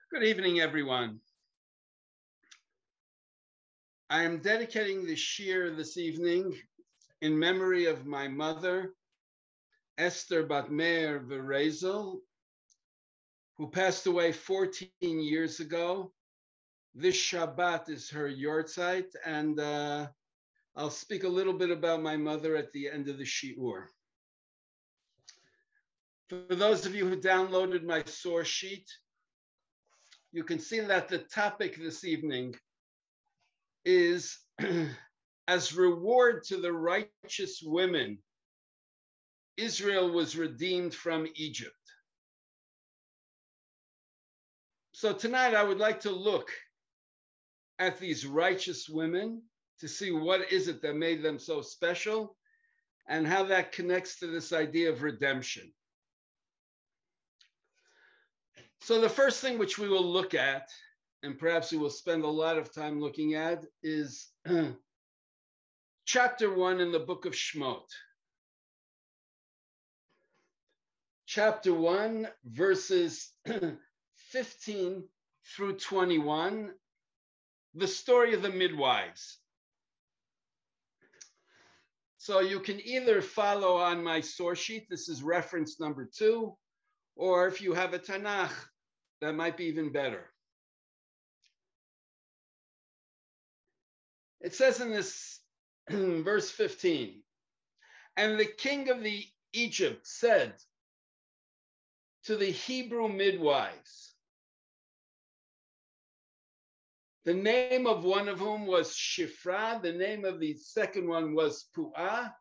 Good evening, everyone. I am dedicating the shir this evening in memory of my mother, Esther Rav Meir Verezel, who passed away 14 years ago. This Shabbat is her yortzeit, and I'll speak a little bit about my mother at the end of the shiur. For those of you who downloaded my source sheet, you can see that the topic this evening is as reward to the righteous women, Israel was redeemed from Egypt. So tonight I would like to look at these righteous women to see what is it that made them so special and how that connects to this idea of redemption. So the first thing which we will look at, and perhaps we will spend a lot of time looking at, is chapter 1 in the book of Shemot. Chapter 1, verses 15 through 21, the story of the midwives. So you can either follow on my source sheet, this is reference number 2, or if you have a Tanakh, that might be even better. It says in this verse 15, and the king of the Egypt said to the Hebrew midwives, the name of one of whom was Shifra, the name of the second one was Pu'ah.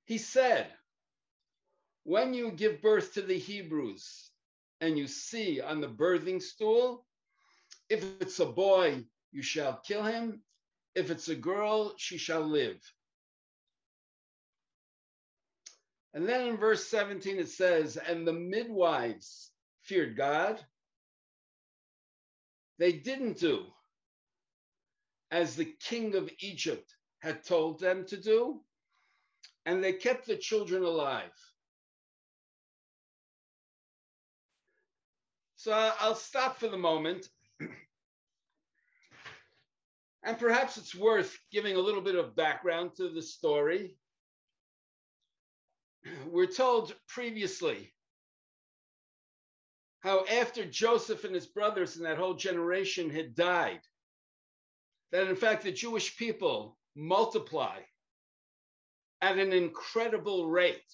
He said, when you give birth to the Hebrews and you see on the birthing stool, if it's a boy, you shall kill him. If it's a girl, she shall live. And then in verse 17, it says, and the midwives feared God. They didn't do as the king of Egypt had told them to do, and they kept the children alive. So I'll stop for the moment. And perhaps it's worth giving a little bit of background to the story. We're told previously how after Joseph and his brothers and that whole generation had died, that in fact the Jewish people multiply at an incredible rate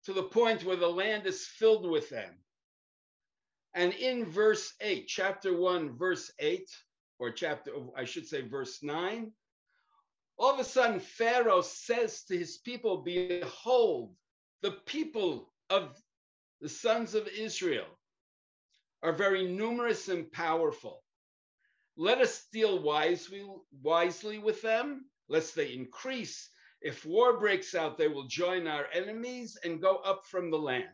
to the point where the land is filled with them. And in verse 8, chapter 1, verse 8, or I should say verse 9, all of a sudden Pharaoh says to his people, behold, the people of the sons of Israel are very numerous and powerful. Let us deal wisely with them, lest they increase. If war breaks out, they will join our enemies and go up from the land.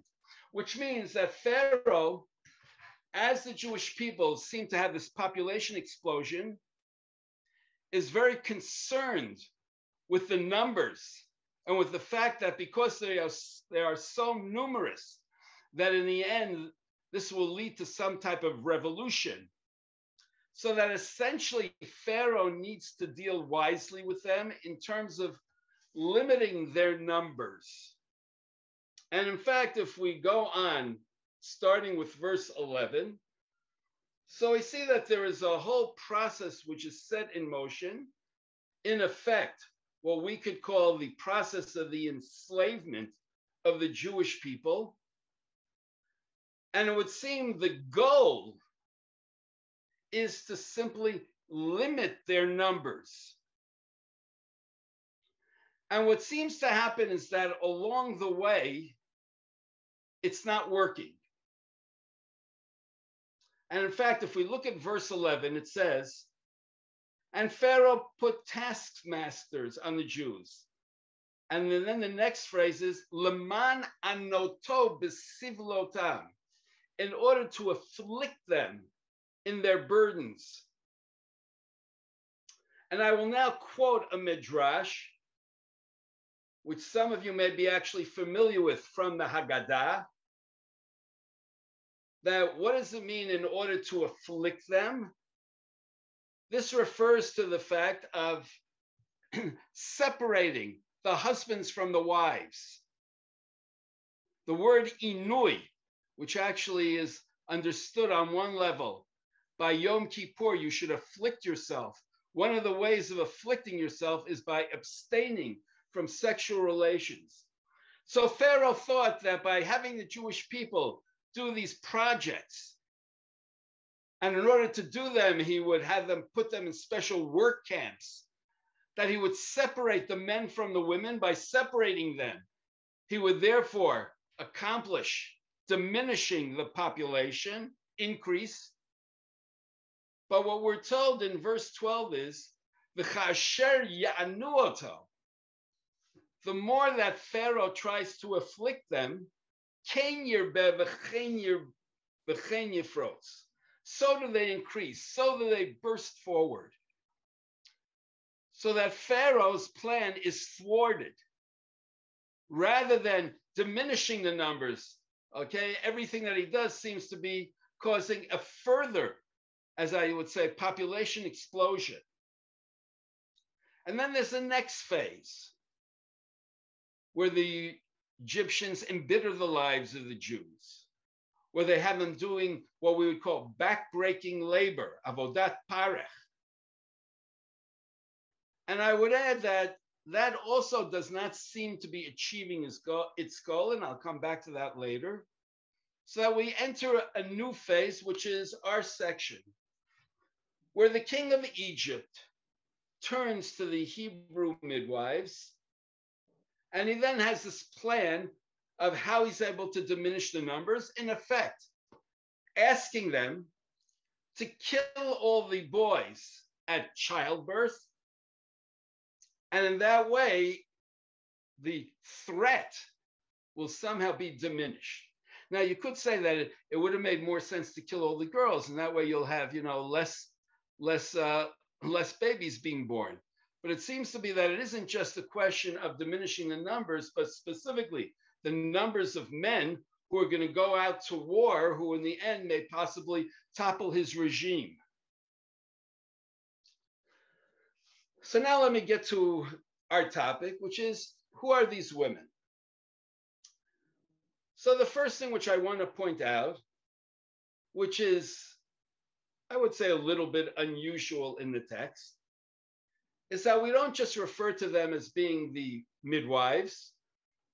Which means that Pharaoh, as the Jewish people seem to have this population explosion, is very concerned with the numbers and with the fact that because they are so numerous, that in the end, this will lead to some type of revolution. So that essentially Pharaoh needs to deal wisely with them in terms of limiting their numbers. And in fact, if we go on, starting with verse 11, so we see that there is a whole process which is set in motion, in effect, what we could call the process of the enslavement of the Jewish people. And it would seem the goal is to simply limit their numbers. And what seems to happen is that along the way, it's not working. And in fact, if we look at verse 11, it says, and Pharaoh put taskmasters on the Jews. And then the next phrase is, Leman anoto besivlotam, in order to afflict them in their burdens. And I will now quote a midrash, which some of you may be actually familiar with from the Haggadah, that what does it mean in order to afflict them? This refers to the fact of separating the husbands from the wives. The word inui, which actually is understood on one level, by Yom Kippur, you should afflict yourself. One of the ways of afflicting yourself is by abstaining from sexual relations. So Pharaoh thought that by having the Jewish people do these projects, and in order to do them, he would have them put them in special work camps, that he would separate the men from the women. By separating them, he would therefore accomplish diminishing the population, increase. But what we're told in verse 12 is, V'chasher ya'anu oto. The more that Pharaoh tries to afflict them, ken yirbe v'chen yifrotz. So do they increase, so do they burst forward. So that Pharaoh's plan is thwarted. Rather than diminishing the numbers, okay, everything that he does seems to be causing a further, as I would say, population explosion. And then there's the next phase, where the Egyptians embitter the lives of the Jews, where they have them doing what we would call backbreaking labor, avodat parech. And I would add that that also does not seem to be achieving its goal, and I'll come back to that later. So that we enter a new phase, which is our section, where the king of Egypt turns to the Hebrew midwives, and he then has this plan of how he's able to diminish the numbers, in effect, asking them to kill all the boys at childbirth. And in that way, the threat will somehow be diminished. Now, you could say that it would have made more sense to kill all the girls, and that way you'll have, less babies being born. But it seems to be that it isn't just a question of diminishing the numbers, but specifically the numbers of men who are going to go out to war, who in the end may possibly topple his regime. So now let me get to our topic, which is, who are these women? So the first thing which I want to point out, which is, I would say, a little bit unusual in the text, is that we don't just refer to them as being the midwives,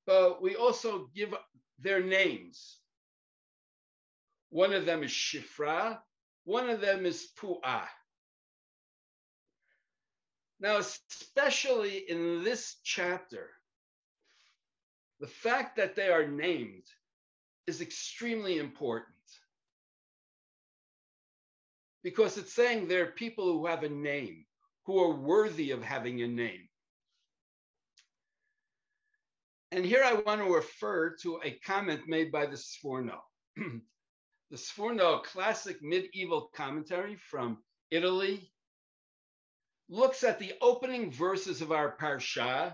but we also give their names. One of them is Shifra, one of them is Pu'ah. Now, especially in this chapter, the fact that they are named is extremely important, because it's saying they're people who have a name, who are worthy of having a name. And here I want to refer to a comment made by the Sforno. The Sforno, a classic medieval commentary from Italy, looks at the opening verses of our Parsha,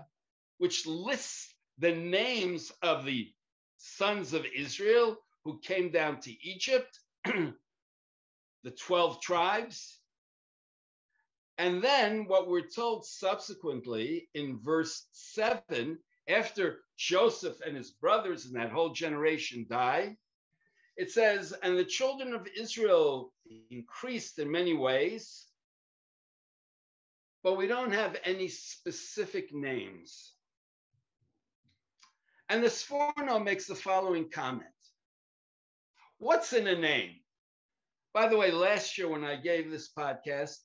which lists the names of the sons of Israel who came down to Egypt, the 12 tribes. And then what we're told subsequently in verse 7, after Joseph and his brothers and that whole generation die, it says, and the children of Israel increased in many ways, but we don't have any specific names. And the Sforno makes the following comment. What's in a name? By the way, last year when I gave this podcast,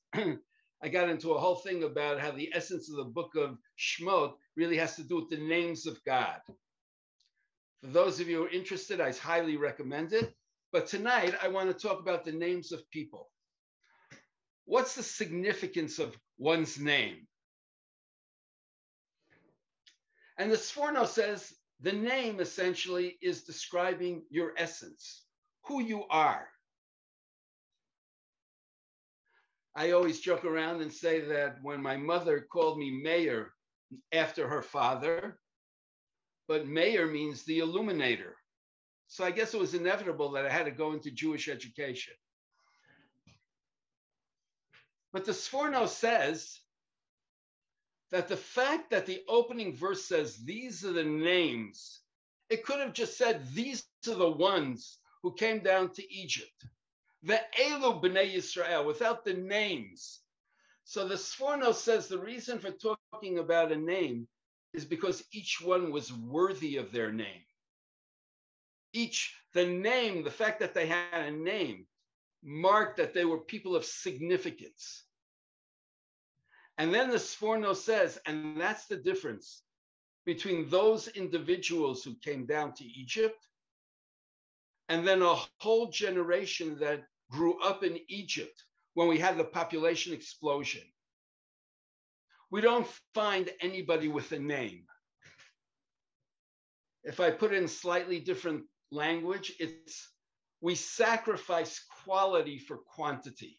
I got into a whole thing about how the essence of the book of Shemot really has to do with the names of God. For those of you who are interested, I highly recommend it. But tonight, I want to talk about the names of people. What's the significance of one's name? And the Sforno says the name essentially is describing your essence, who you are. I always joke around and say that when my mother called me Meir after her father, but Meir means the illuminator. So I guess it was inevitable that I had to go into Jewish education. But the Sforno says that the fact that the opening verse says, these are the names, it could have just said, these are the ones who came down to Egypt. The Elu B'nai Yisrael, without the names. So the Sforno says the reason for talking about a name is because each one was worthy of their name. The fact that they had a name, marked that they were people of significance. And then the Sforno says, and that's the difference between those individuals who came down to Egypt and then a whole generation that grew up in Egypt when we had the population explosion. We don't find anybody with a name. If I put it in slightly different language, it's we sacrifice quality for quantity.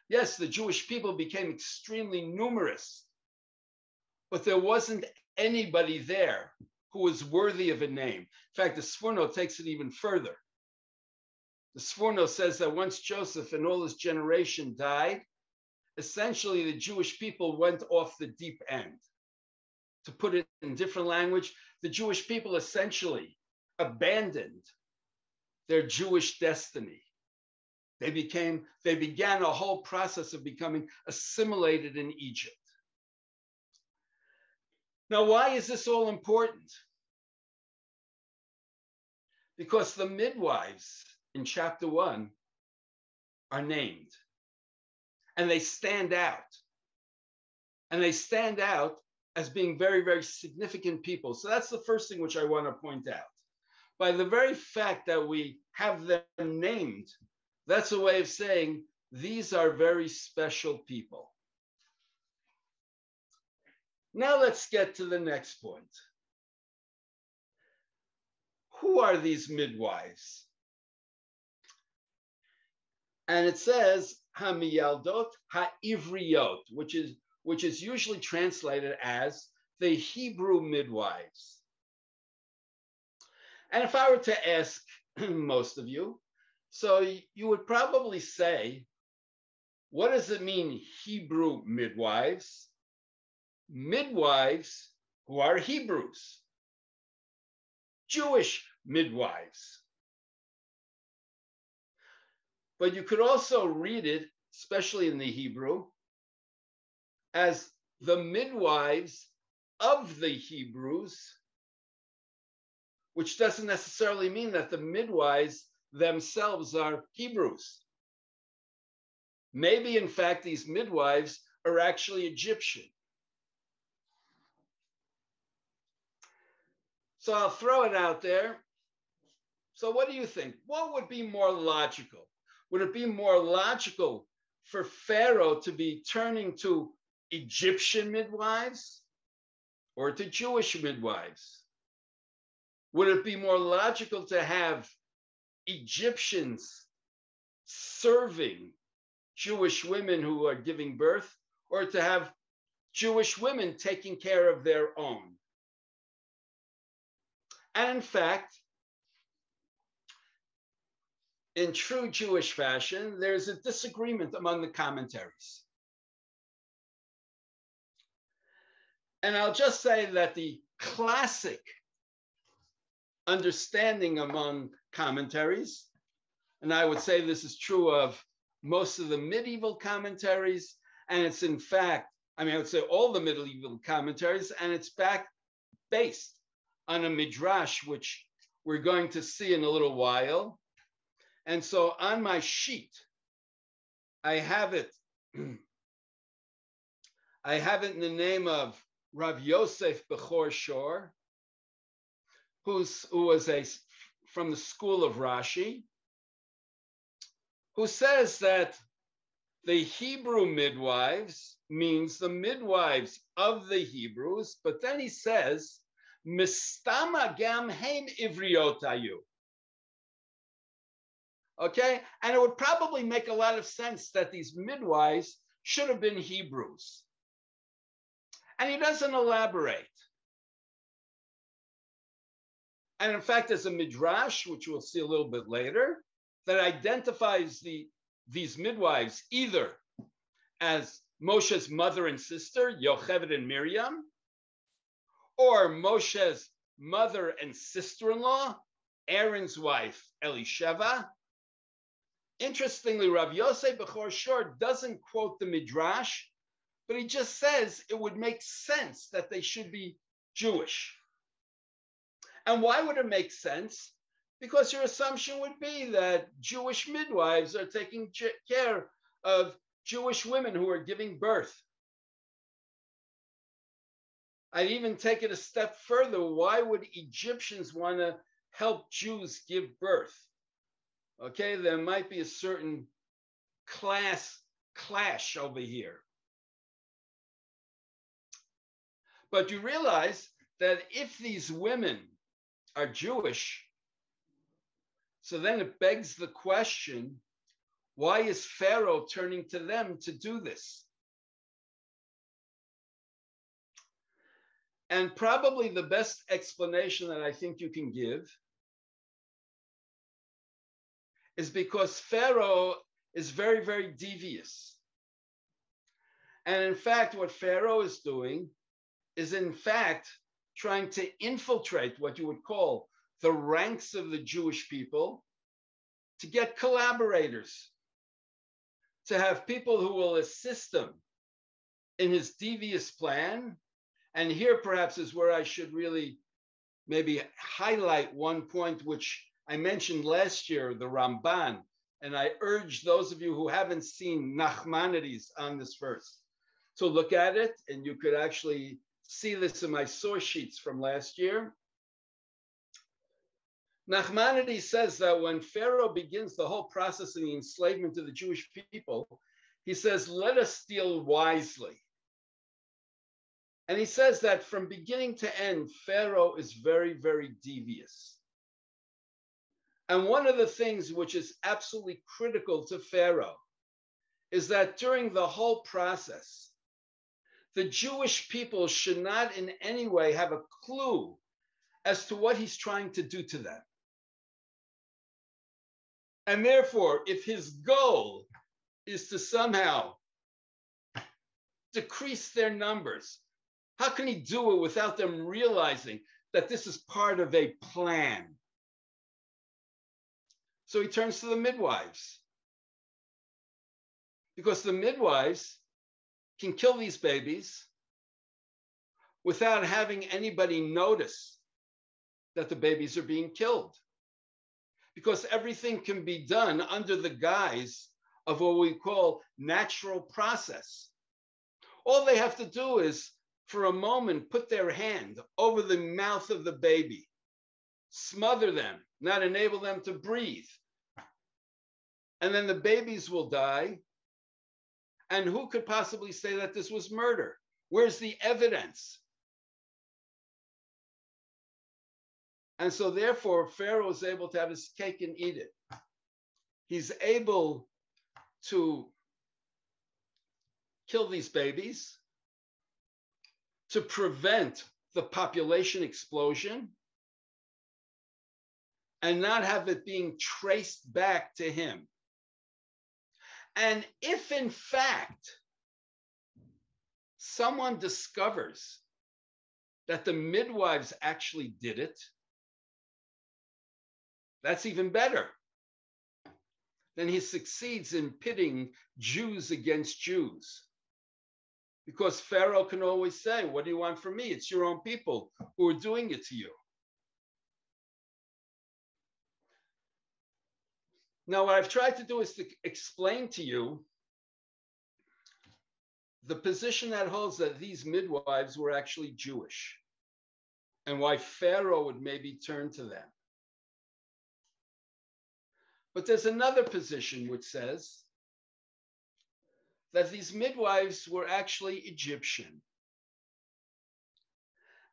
Yes, the Jewish people became extremely numerous, but there wasn't anybody there who was worthy of a name. In fact, the Sforno takes it even further. The Sforno says that once Joseph and all his generation died, essentially the Jewish people went off the deep end. To put it in different language, the Jewish people essentially abandoned their Jewish destiny. They began a whole process of becoming assimilated in Egypt. Now, why is this all important? Because the midwives in chapter 1 are named, and they stand out. And they stand out as being very, very significant people. So that's the first thing which I want to point out. By the very fact that we have them named, that's a way of saying these are very special people. Now let's get to the next point. Who are these midwives? And it says Hamiyaldot Ha'ivriot, which is usually translated as the Hebrew midwives. And if I were to ask most of you, so you would probably say, what does it mean, Hebrew midwives? Midwives who are Hebrews. Jewish midwives. But you could also read it, especially in the Hebrew, as the midwives of the Hebrews, which doesn't necessarily mean that the midwives themselves are Hebrews. Maybe, in fact, these midwives are actually Egyptian. So I'll throw it out there. So what do you think? What would be more logical? Would it be more logical for Pharaoh to be turning to Egyptian midwives or to Jewish midwives? Would it be more logical to have Egyptians serving Jewish women who are giving birth, or to have Jewish women taking care of their own? And in fact, in true Jewish fashion, there's a disagreement among the commentaries. And I'll just say that the classic understanding among commentaries, and I would say this is true of most of the medieval commentaries, and it's in fact, I would say all the medieval commentaries, and it's based on a midrash, which we're going to see in a little while. And so on my sheet, I have it in the name of Rav Yosef Bechor Shor, who was from the school of Rashi, who says that the Hebrew midwives means the midwives of the Hebrews, but then he says, Mistama gam heim ivriot hayu. Okay, and it would probably make a lot of sense that these midwives should have been Hebrews. And he doesn't elaborate. And in fact, there's a midrash, which we'll see a little bit later, that identifies these midwives either as Moshe's mother and sister, Yocheved and Miriam, or Moshe's mother and sister-in-law, Aaron's wife, Elisheva. Interestingly, Rav Yosef Bechor Shor doesn't quote the midrash, but he just says it would make sense that they should be Jewish. And why would it make sense? Because your assumption would be that Jewish midwives are taking care of Jewish women who are giving birth. I'd even take it a step further. Why would Egyptians want to help Jews give birth? Okay, there might be a certain class clash over here. But you realize that if these women are Jewish, so then it begs the question, why is Pharaoh turning to them to do this? And probably the best explanation that I think you can give is because Pharaoh is very, very devious. And in fact, what Pharaoh is doing is in fact trying to infiltrate what you would call the ranks of the Jewish people to get collaborators, to have people who will assist him in his devious plan. And here perhaps is where I should really maybe highlight one point which I mentioned last year, the Ramban, and I urge those of you who haven't seen Nachmanides on this verse to look at it, and you could actually see this in my source sheets from last year. Nachmanides says that when Pharaoh begins the whole process of the enslavement of the Jewish people, he says, let us deal wisely. And he says that from beginning to end, Pharaoh is very, very devious. And one of the things which is absolutely critical to Pharaoh is that during the whole process, the Jewish people should not in any way have a clue as to what he's trying to do to them. And therefore, if his goal is to somehow decrease their numbers, how can he do it without them realizing that this is part of a plan? So he turns to the midwives, because the midwives can kill these babies without having anybody notice that the babies are being killed, because everything can be done under the guise of what we call natural process. All they have to do is, for a moment, put their hand over the mouth of the baby, smother them, not enable them to breathe. And then the babies will die. And who could possibly say that this was murder? Where's the evidence? And so therefore, Pharaoh is able to have his cake and eat it. He's able to kill these babies, to prevent the population explosion, and not have it being traced back to him. And if in fact someone discovers that the midwives actually did it, that's even better. Then he succeeds in pitting Jews against Jews. Because Pharaoh can always say, what do you want from me? It's your own people who are doing it to you. Now, what I've tried to do is to explain to you the position that holds that these midwives were actually Jewish and why Pharaoh would maybe turn to them. But there's another position which says that these midwives were actually Egyptian.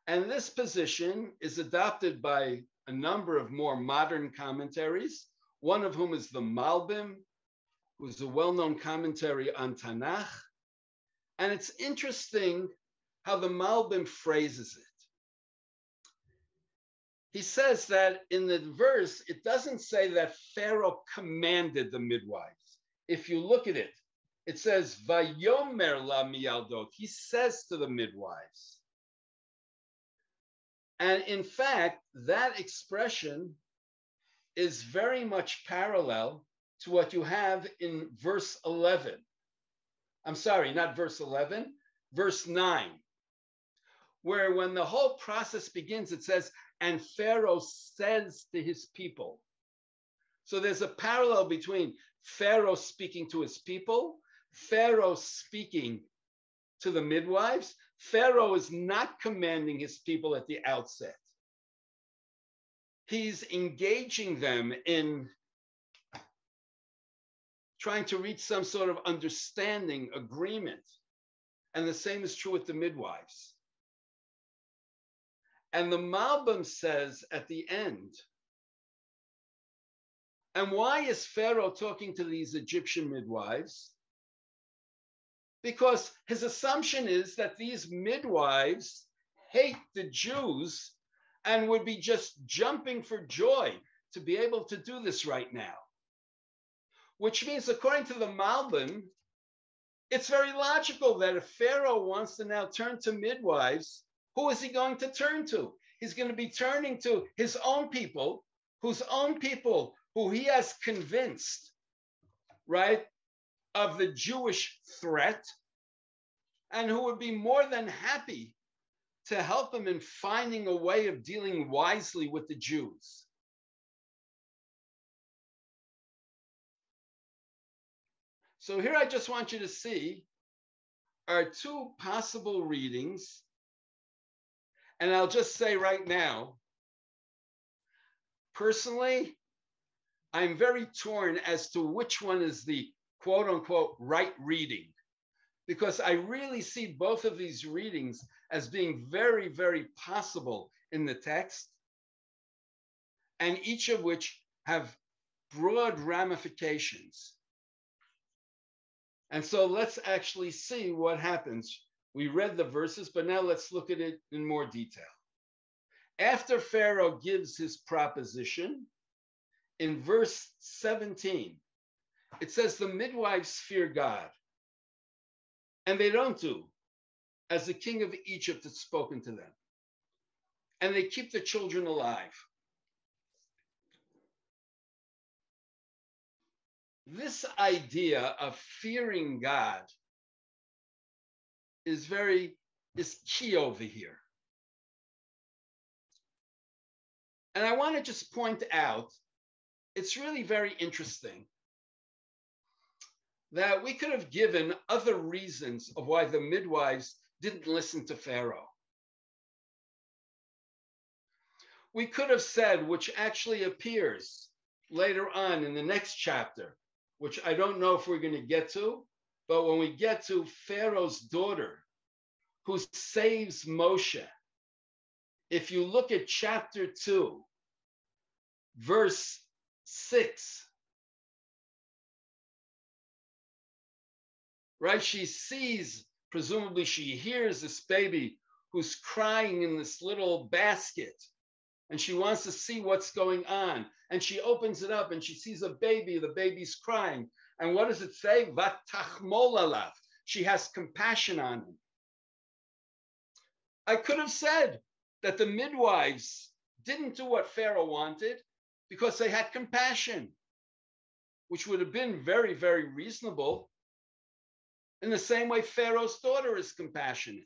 And this position is adopted by a number of more modern commentaries, one of whom is the Malbim, who's a well-known commentary on Tanakh. And it's interesting how the Malbim phrases it. he says that in the verse, it doesn't say that Pharaoh commanded the midwives. If you look at it, it says, Vayomer la miyaldot. He says to the midwives. And in fact, that expression is very much parallel to what you have in verse 11. I'm sorry, not verse 11, verse 9, where when the whole process begins, it says, and Pharaoh says to his people. So there's a parallel between Pharaoh speaking to his people, Pharaoh speaking to the midwives. Pharaoh is not commanding his people at the outset. He's engaging them in trying to reach some sort of understanding, agreement. And the same is true with the midwives. And the Malbim says at the end, and why is Pharaoh talking to these Egyptian midwives? Because his assumption is that these midwives hate the Jews and would be just jumping for joy to be able to do this right now. Which means, according to the Malbim, it's very logical that if Pharaoh wants to now turn to midwives, who is he going to turn to? He's going to be turning to his own people, who he has convinced, right, of the Jewish threat, and who would be more than happy to help him in finding a way of dealing wisely with the Jews. So here I just want you to see are two possible readings. And I'll just say right now, personally, I'm very torn as to which one is the quote unquote right reading, because I really see both of these readings as being very, very possible in the text, and each of which have broad ramifications. And so let's actually see what happens. We read the verses, but now let's look at it in more detail. After Pharaoh gives his proposition, in verse 17, it says the midwives fear God, and they don't do as the king of Egypt had spoken to them, and they keep the children alive. This idea of fearing God is key over here. And I want to just point out, it's really very interesting that we could have given other reasons of why the midwives didn't listen to Pharaoh. We could have said, which actually appears later on in the next chapter, which I don't know if we're going to get to, but when we get to Pharaoh's daughter, who saves Moshe, if you look at chapter 2, verse 6, right? She sees, presumably she hears this baby who's crying in this little basket, and she wants to see what's going on. And she opens it up and she sees a baby, the baby's crying. And what does it say? Vatachmol alav. She has compassion on him. I could have said that the midwives didn't do what Pharaoh wanted because they had compassion, which would have been very, very reasonable. In the same way, Pharaoh's daughter is compassionate.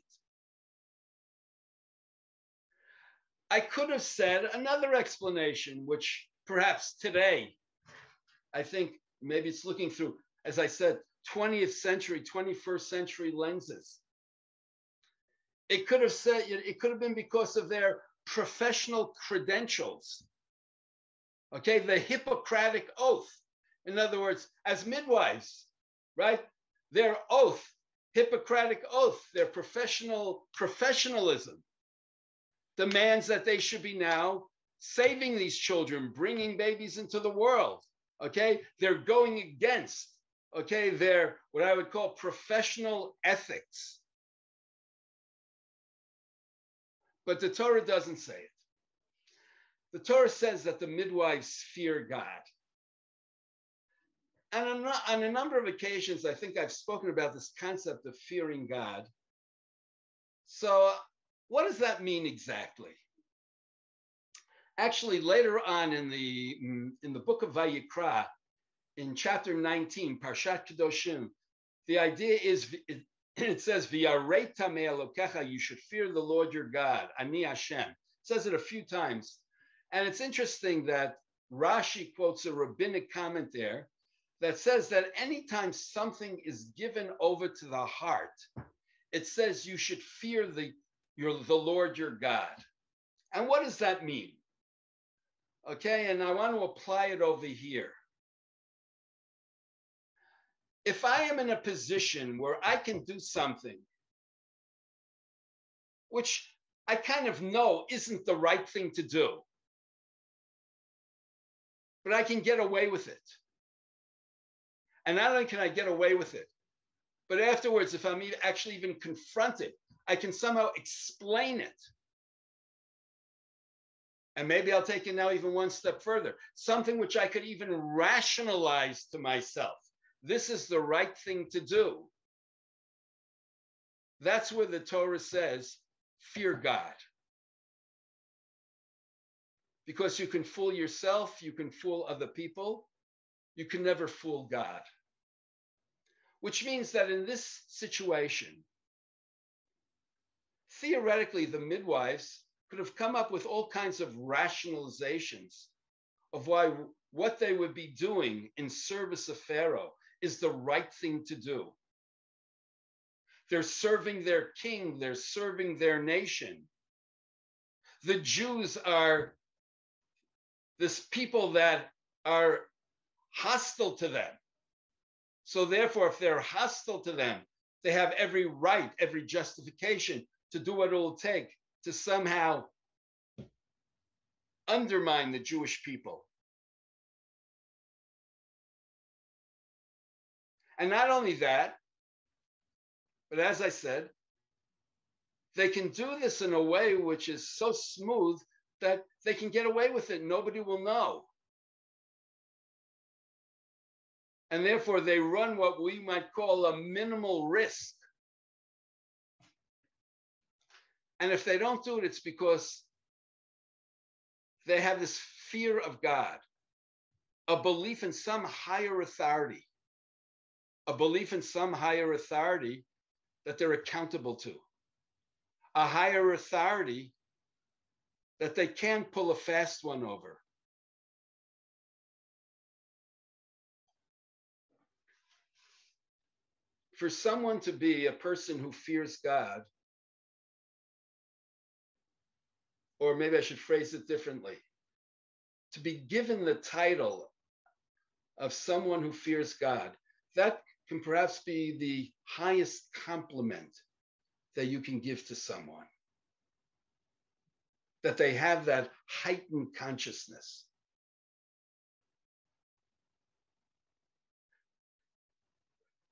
I could have said another explanation, which perhaps today, I think maybe it's looking through, as I said, 20th century, 21st century lenses. It could have been because of their professional credentials. Okay, the Hippocratic oath. In other words, as midwives, right? Their oath, Hippocratic oath, their professionalism demands that they should be now saving these children, bringing babies into the world. Okay, they're going against, okay, their what I would call professional ethics. But the Torah doesn't say it. The Torah says that the midwives fear God. And on a number of occasions, I think I've spoken about this concept of fearing God. So what does that mean exactly? Actually, later on in the book of Vayikra, in chapter 19, Parashat Kedoshim, the idea is, it says, V'yarei tamei Elokecha, you should fear the Lord your God, Ani Hashem. It says it a few times. And it's interesting that Rashi quotes a rabbinic comment there that says that anytime something is given over to the heart, it says you should fear the Lord your God. And what does that mean? Okay, and I want to apply it over here. If I am in a position where I can do something which I kind of know isn't the right thing to do, but I can get away with it. And not only can I get away with it, but afterwards, if I'm actually even confronted, I can somehow explain it. And maybe I'll take it now even one step further, something which I could even rationalize to myself. This is the right thing to do. That's where the Torah says, fear God. Because you can fool yourself, you can fool other people, you can never fool God. Which means that in this situation, theoretically, the midwives could have come up with all kinds of rationalizations of why what they would be doing in service of Pharaoh is the right thing to do. They're serving their king, they're serving their nation. The Jews are this people that are hostile to them. So therefore, if they're hostile to them, they have every right, every justification to do what it will take to somehow undermine the Jewish people. And not only that, but as I said, they can do this in a way which is so smooth that they can get away with it. Nobody will know. And therefore, they run what we might call a minimal risk. And if they don't do it, it's because they have this fear of God, a belief in some higher authority, a belief in some higher authority that they're accountable to, a higher authority that they can't pull a fast one over. For someone to be a person who fears God, or maybe I should phrase it differently, to be given the title of someone who fears God, that can perhaps be the highest compliment that you can give to someone, that they have that heightened consciousness.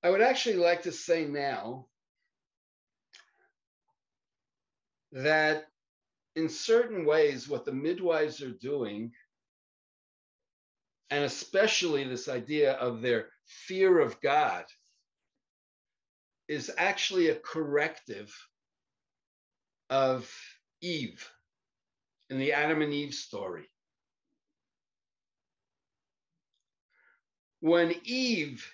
I would actually like to say now that in certain ways, what the midwives are doing, and especially this idea of their fear of God, is actually a corrective of Eve in the Adam and Eve story. When Eve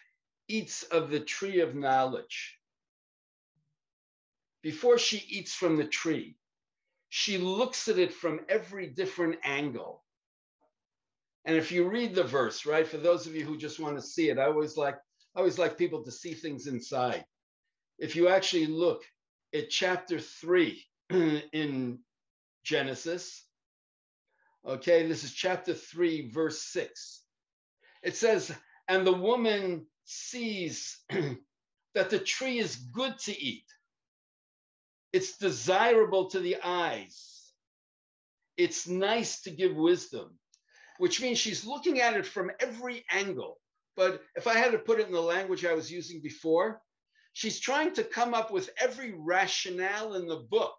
eats of the tree of knowledge, before she eats from the tree, she looks at it from every different angle. And if you read the verse, right, for those of you who just want to see it, I always like people to see things inside. If you actually look at chapter 3 in Genesis, okay, this is chapter 3, verse 6. It says, and the woman sees that the tree is good to eat. It's desirable to the eyes. It's nice to give wisdom, which means she's looking at it from every angle. But if I had to put it in the language I was using before, she's trying to come up with every rationale in the book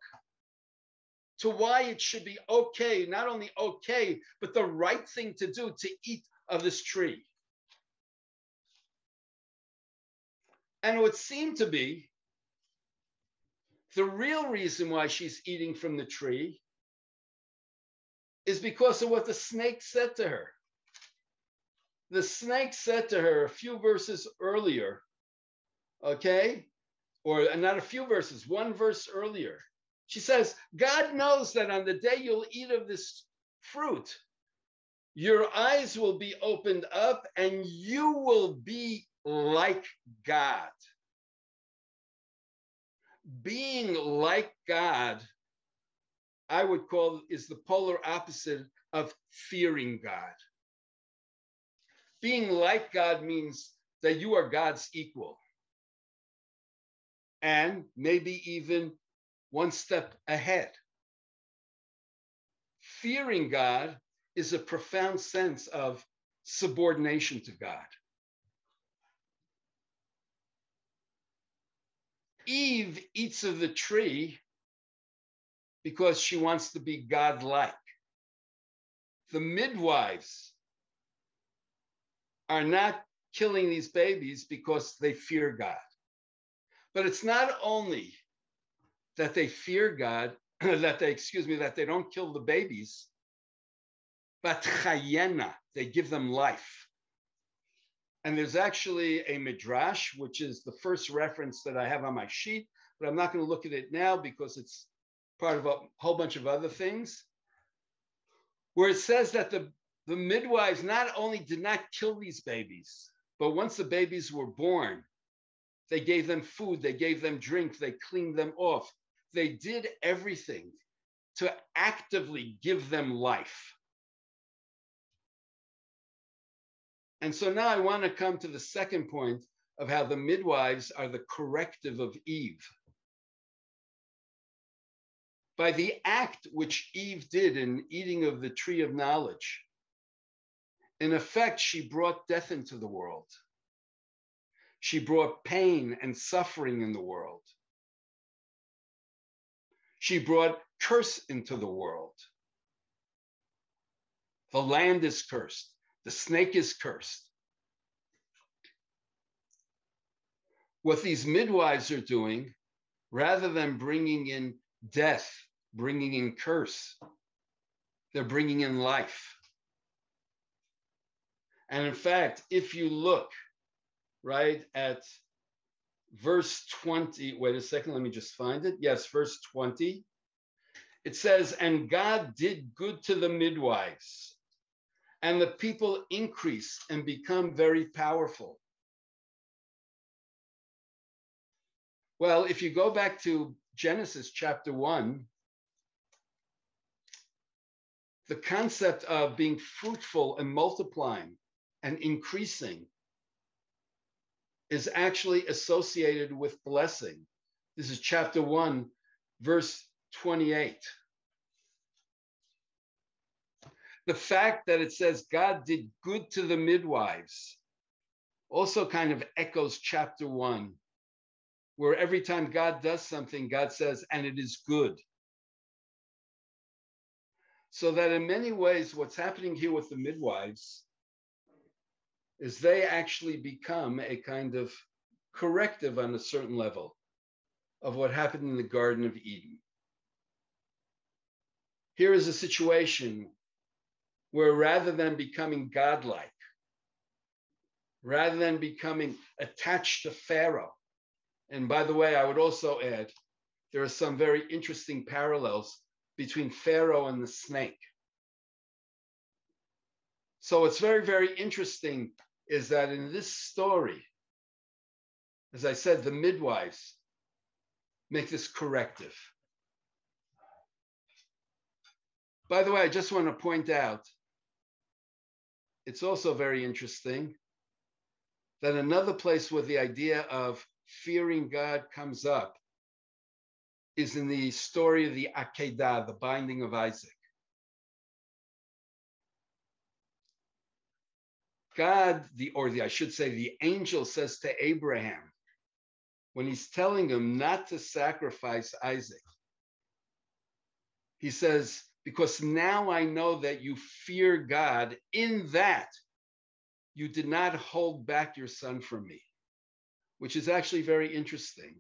to why it should be okay, not only okay, but the right thing to do to eat of this tree. And it would seem to be the real reason why she's eating from the tree is because of what the snake said to her. The snake said to her a few verses earlier, okay? Or not a few verses, one verse earlier. She says, God knows that on the day you'll eat of this fruit, your eyes will be opened up and you will be like God. Being like God, I would call, is the polar opposite of fearing God. Being like God means that you are God's equal. And maybe even one step ahead. Fearing God is a profound sense of subordination to God. Eve eats of the tree because she wants to be God-like. The midwives are not killing these babies because they fear God. But it's not only that they fear God, that they don't kill the babies, but chayena, they give them life. And there's actually a midrash, which is the first reference that I have on my sheet, but I'm not going to look at it now because it's part of a whole bunch of other things, where it says that the midwives not only did not kill these babies, but once the babies were born, they gave them food, they gave them drink, they cleaned them off. They did everything to actively give them life. And so now I want to come to the second point of how the midwives are the corrective of Eve. By the act which Eve did in eating of the tree of knowledge, in effect, she brought death into the world. She brought pain and suffering in the world. She brought curse into the world. The land is cursed. The snake is cursed. What these midwives are doing, rather than bringing in death, bringing in curse, they're bringing in life. And in fact, if you look right at verse 20, wait a second, let me just find it. Yes, verse 20. It says, and God did good to the midwives, and the people increase and become very powerful. Well, if you go back to Genesis chapter 1, the concept of being fruitful and multiplying and increasing is actually associated with blessing. This is chapter 1, verse 28. The fact that it says God did good to the midwives also kind of echoes chapter 1, where every time God does something, God says, and it is good. So that in many ways, what's happening here with the midwives is they actually become a kind of corrective on a certain level of what happened in the Garden of Eden. Here is a situation where rather than becoming godlike, rather than becoming attached to Pharaoh, and by the way, I would also add, there are some very interesting parallels between Pharaoh and the snake. So what's very, very interesting is that in this story, as I said, the midwives make this corrective. By the way, I just want to point out, it's also very interesting that another place where the idea of fearing God comes up is in the story of the Akedah, the binding of Isaac. God, I should say, the angel says to Abraham, when he's telling him not to sacrifice Isaac, He says, because now I know that you fear God, in that you did not hold back your son from me, which is actually very interesting.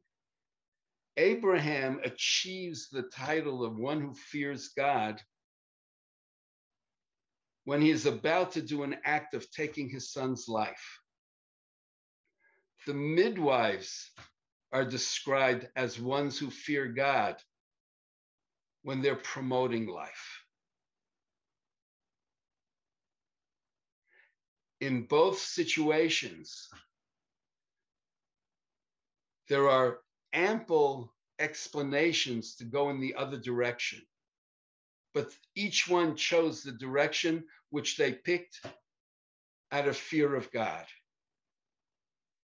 Abraham achieves the title of one who fears God when he is about to do an act of taking his son's life. The midwives are described as ones who fear God when they're promoting life. In both situations, there are ample explanations to go in the other direction, but each one chose the direction which they picked out of fear of God.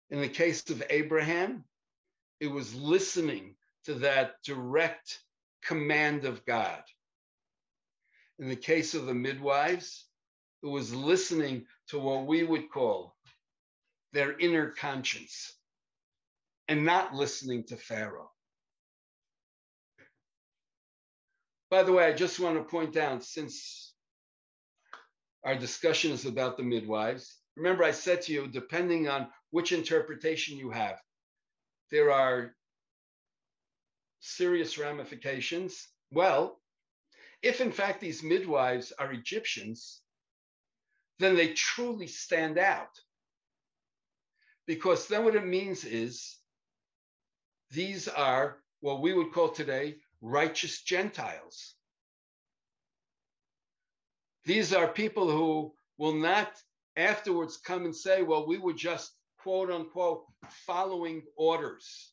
In the case of Abraham, it was listening to that direct command of God. In the case of the midwives, it was listening to what we would call their inner conscience and not listening to Pharaoh. By the way, I just want to point out, since our discussion is about the midwives, remember I said to you, depending on which interpretation you have, there are serious ramifications. Well, if in fact these midwives are Egyptians, then they truly stand out. Because then what it means is these are what we would call today righteous Gentiles. These are people who will not afterwards come and say, well, we were just quote unquote following orders,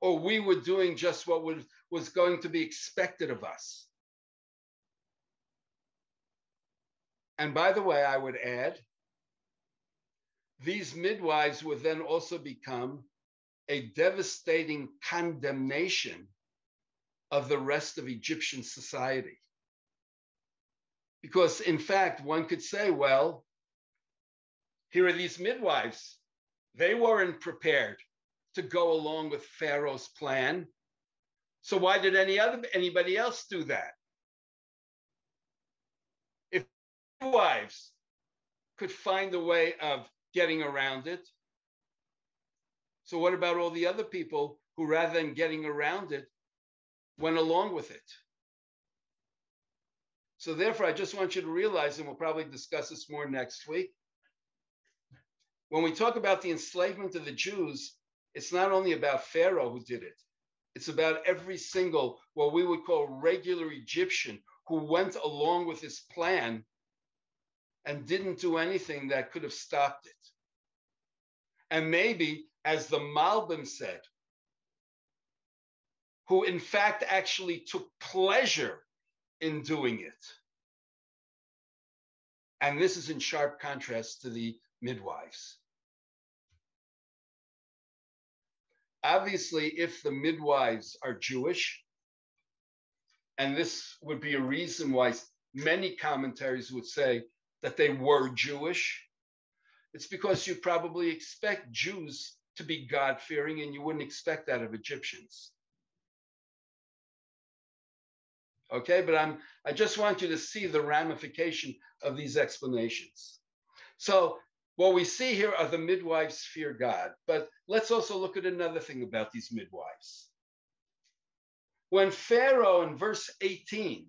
or we were doing just what was going to be expected of us. And by the way, I would add, these midwives would then also become a devastating condemnation of the rest of Egyptian society. Because in fact, one could say, well, here are these midwives. They weren't prepared to go along with Pharaoh's plan. So why did anybody else do that? If midwives could find a way of getting around it, so what about all the other people who, rather than getting around it, went along with it? So therefore, I just want you to realize, and we'll probably discuss this more next week, when we talk about the enslavement of the Jews, it's not only about Pharaoh who did it. It's about every single, what we would call regular Egyptian, who went along with his plan and didn't do anything that could have stopped it. And maybe, as the Malbim said, who in fact actually took pleasure in doing it. And this is in sharp contrast to the midwives. Obviously, if the midwives are Jewish, and this would be a reason why many commentaries would say that they were Jewish, it's because you probably expect Jews to be God-fearing, and you wouldn't expect that of Egyptians. Okay, but I just want you to see the ramification of these explanations. So what we see here are the midwives fear God, but let's also look at another thing about these midwives. When Pharaoh in verse 18,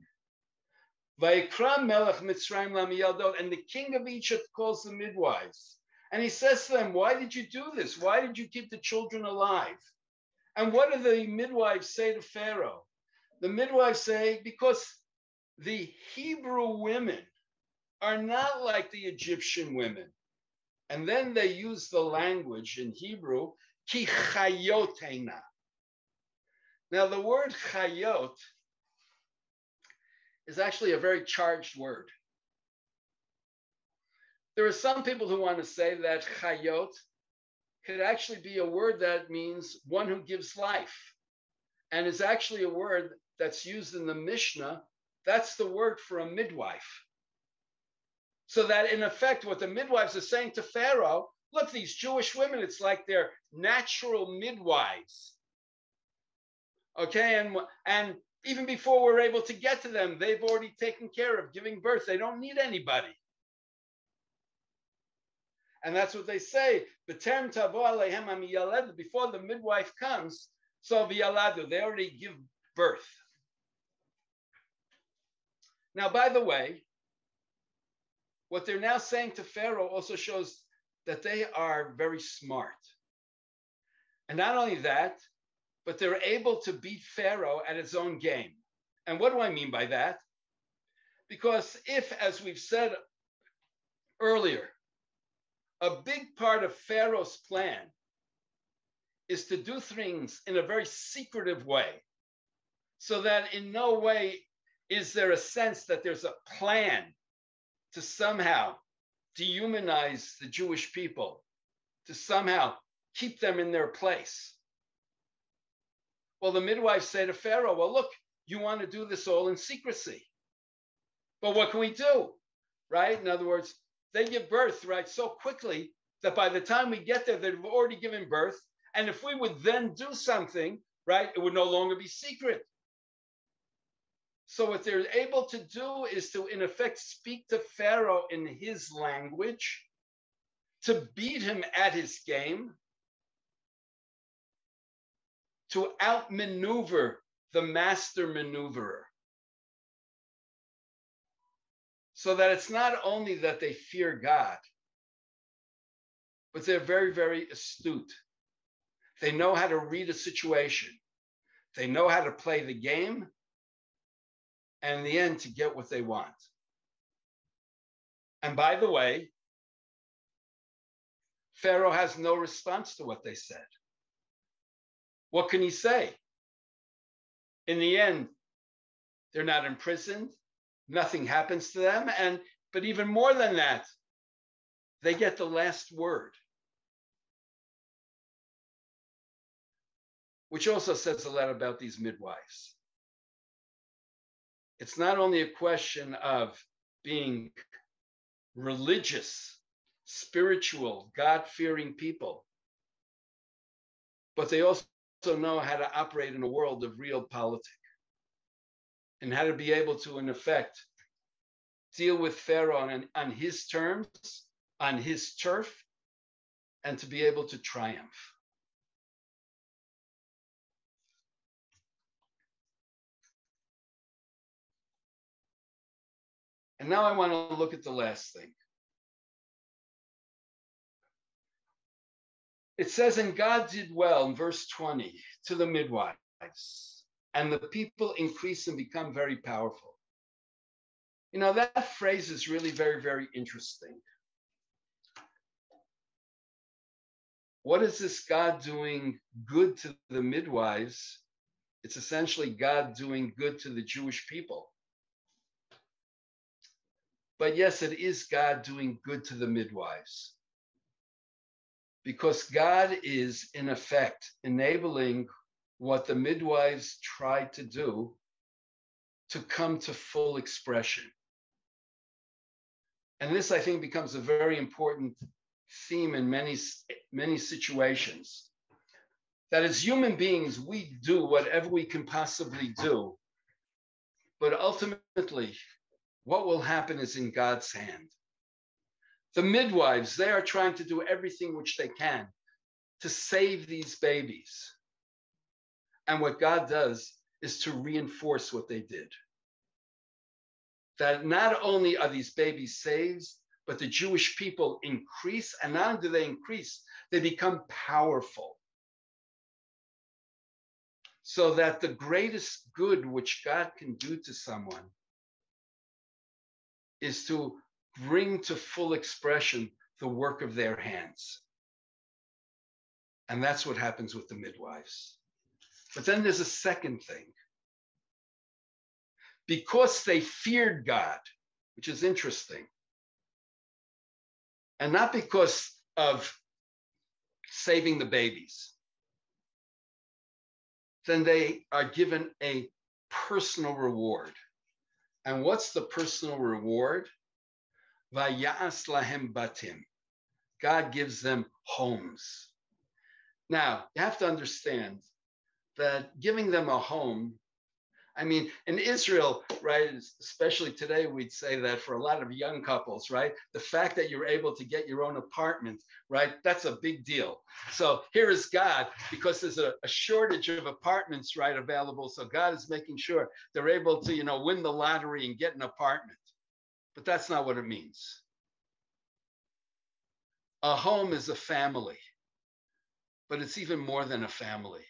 Vayikra melech Mitzrayim lamiyaldot, and the king of Egypt calls the midwives, and he says to them, why did you do this? Why did you keep the children alive? And what do the midwives say to Pharaoh? The midwives say, because the Hebrew women are not like the Egyptian women. And then they use the language in Hebrew, ki chayotena. Now the word chayot is actually a very charged word. There are some people who want to say that chayot could actually be a word that means one who gives life, and is actually a word that's used in the Mishnah. That's the word for a midwife. So that in effect, what the midwives are saying to Pharaoh, look, these Jewish women, it's like they're natural midwives. Okay, and Even before we're able to get to them, they've already taken care of giving birth. They don't need anybody. And that's what they say. Before the midwife comes, so v'yaladu, they already give birth. Now, by the way, what they're now saying to Pharaoh also shows that they are very smart. And not only that, but they're able to beat Pharaoh at his own game. And what do I mean by that? Because if, as we've said earlier, a big part of Pharaoh's plan is to do things in a very secretive way, so that in no way is there a sense that there's a plan to somehow dehumanize the Jewish people, to somehow keep them in their place. Well, the midwives say to Pharaoh, well, look, you want to do this all in secrecy. But what can we do, right? In other words, they give birth, right, so quickly that by the time we get there, they've already given birth. And if we would then do something, right, it would no longer be secret. So what they're able to do is to, in effect, speak to Pharaoh in his language, to beat him at his game, to outmaneuver the master maneuverer. So that it's not only that they fear God, but they're very, very astute. They know how to read a situation. They know how to play the game, and in the end, to get what they want. And by the way, Pharaoh has no response to what they said. What can he say? In the end, they're not imprisoned. Nothing happens to them. But even more than that, they get the last word, which also says a lot about these midwives. It's not only a question of being religious, spiritual, God-fearing people, but they also know how to operate in a world of real politics and how to be able to, in effect, deal with Pharaoh on his terms, on his turf, and to be able to triumph. And now I want to look at the last thing. It says, and God did well, in verse 20, to the midwives, and the people increase and become very powerful. You know, that phrase is really very, very interesting. What is this God doing good to the midwives? It's essentially God doing good to the Jewish people. But yes, it is God doing good to the midwives. Because God is, in effect, enabling what the midwives tried to do to come to full expression. And this, I think, becomes a very important theme in many situations. That as human beings, we do whatever we can possibly do. But ultimately, what will happen is in God's hand. The midwives, they are trying to do everything which they can to save these babies. And what God does is to reinforce what they did. That not only are these babies saved, but the Jewish people increase, and not only do they increase, they become powerful. So that the greatest good which God can do to someone is to bring to full expression the work of their hands. And that's what happens with the midwives. But then there's a second thing. Because they feared God, which is interesting, and not because of saving the babies, then they are given a personal reward. And what's the personal reward? Vayas lahem batim. God gives them homes. Now, you have to understand that giving them a home, I mean, in Israel, right, especially today, we'd say that for a lot of young couples, right, the fact that you're able to get your own apartment, right, that's a big deal. So here is God, because there's a shortage of apartments, right, available. So God is making sure they're able to, win the lottery and get an apartment. But that's not what it means. A home is a family, but it's even more than a family.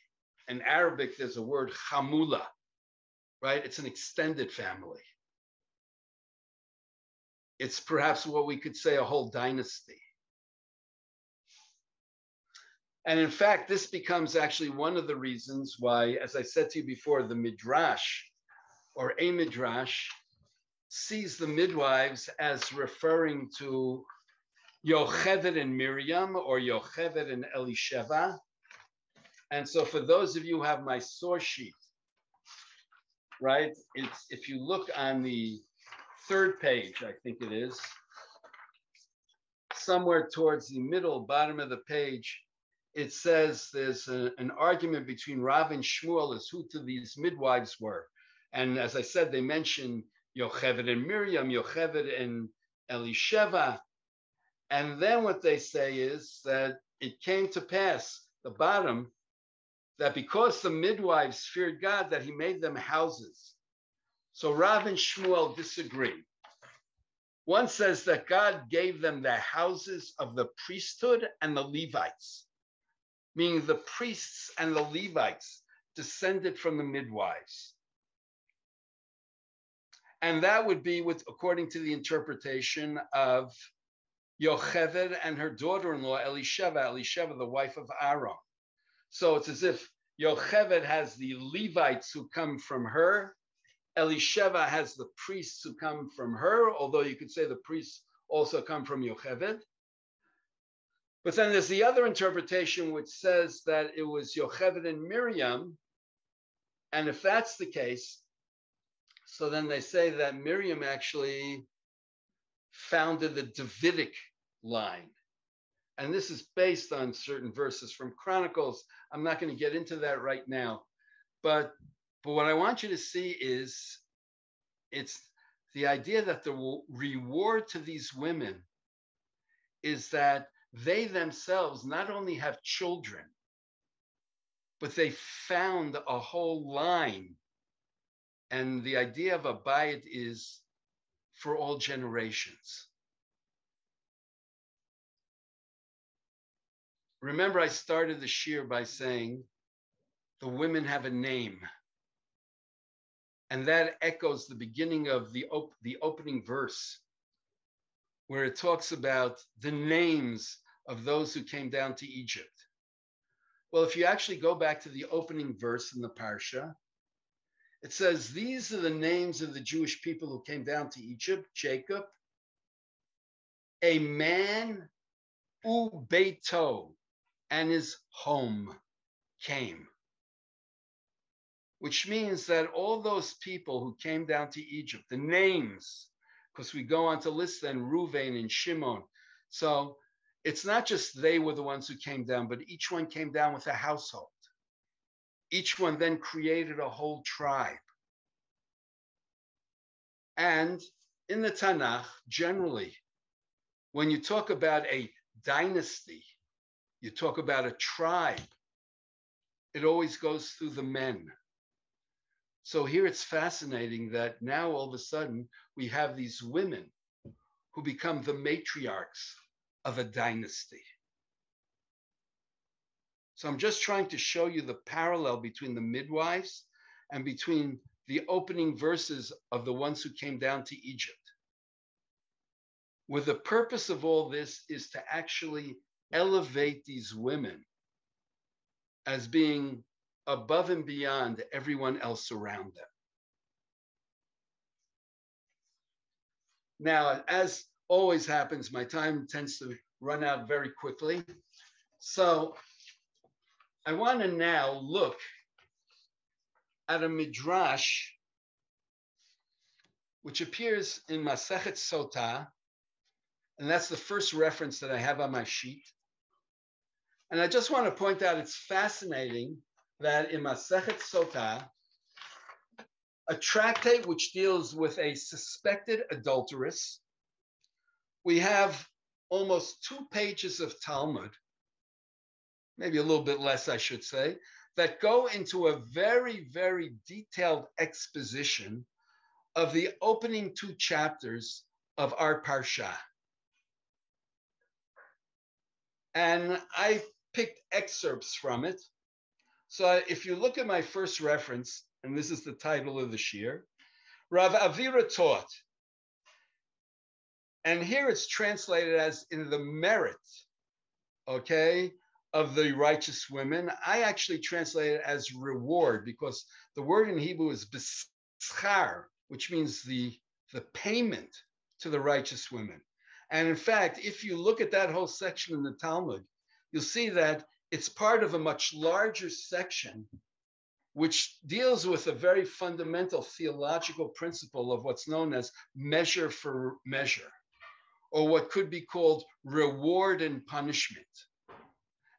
In Arabic, there's a word chamula, right? It's an extended family. It's perhaps what we could say a whole dynasty. And in fact, this becomes actually one of the reasons why, as I said to you before, the Midrash or a Midrash sees the midwives as referring to Yocheved and Miriam or Yocheved and Elisheva. And so for those of you who have my source sheet, right, it's if you look on the third page, I think it is, somewhere towards the middle, bottom of the page, it says there's an argument between Rav and Shmuel as who to these midwives were. And as I said, they mention Yocheved and Miriam, Yocheved and Elisheva. And then what they say is that it came to pass, the bottom, that because the midwives feared God, that he made them houses. So Rav and Shmuel disagree. One says that God gave them the houses of the priesthood and the Levites, meaning the priests and the Levites descended from the midwives. And that would be according to the interpretation of Yocheved and her daughter-in-law, Elisheva, the wife of Aaron. So it's as if Yocheved has the Levites who come from her. Elisheva has the priests who come from her, although you could say the priests also come from Yocheved. But then there's the other interpretation which says that it was Yocheved and Miriam. And if that's the case, so then they say that Miriam actually founded the Davidic line. And this is based on certain verses from Chronicles. I'm not going to get into that right now. But what I want you to see is it's the idea that the reward to these women is that they themselves not only have children, but they found a whole line. And the idea of a bayit is for all generations. Remember, I started the shir by saying the women have a name. And that echoes the beginning of the opening verse, where it talks about the names of those who came down to Egypt. Well, if you actually go back to the opening verse in the Parsha, it says, these are the names of the Jewish people who came down to Egypt: Jacob, a man, ubeito, and his home came. Which means that all those people who came down to Egypt, the names, because we go on to list then Reuven and Shimon. So it's not just they were the ones who came down, but each one came down with a household. Each one then created a whole tribe. And in the Tanakh, generally, when you talk about a dynasty, you talk about a tribe, it always goes through the men. So here it's fascinating that now all of a sudden we have these women who become the matriarchs of a dynasty. So I'm just trying to show you the parallel between the midwives and between the opening verses of the ones who came down to Egypt. Where the purpose of all this is to actually elevate these women as being above and beyond everyone else around them. Now, as always happens, my time tends to run out very quickly. So I want to now look at a midrash which appears in Masechet Sotah, and that's the first reference that I have on my sheet. And I just want to point out, it's fascinating that in Masechet Sotah, a tractate which deals with a suspected adulteress. We have almost 2 pages of Talmud, maybe a little bit less, I should say, that go into a very, very detailed exposition of the opening 2 chapters of our Parsha. And I picked excerpts from it. So if you look at my first reference, and this is the title of the shir, Rav Avira taught, and here it's translated as in the merit, okay, of the righteous women. I actually translate it as reward, because the word in Hebrew is beschar, which means the payment to the righteous women. And in fact, if you look at that whole section in the Talmud, you'll see that it's part of a much larger section which deals with a very fundamental theological principle of what's known as measure for measure, or what could be called reward and punishment.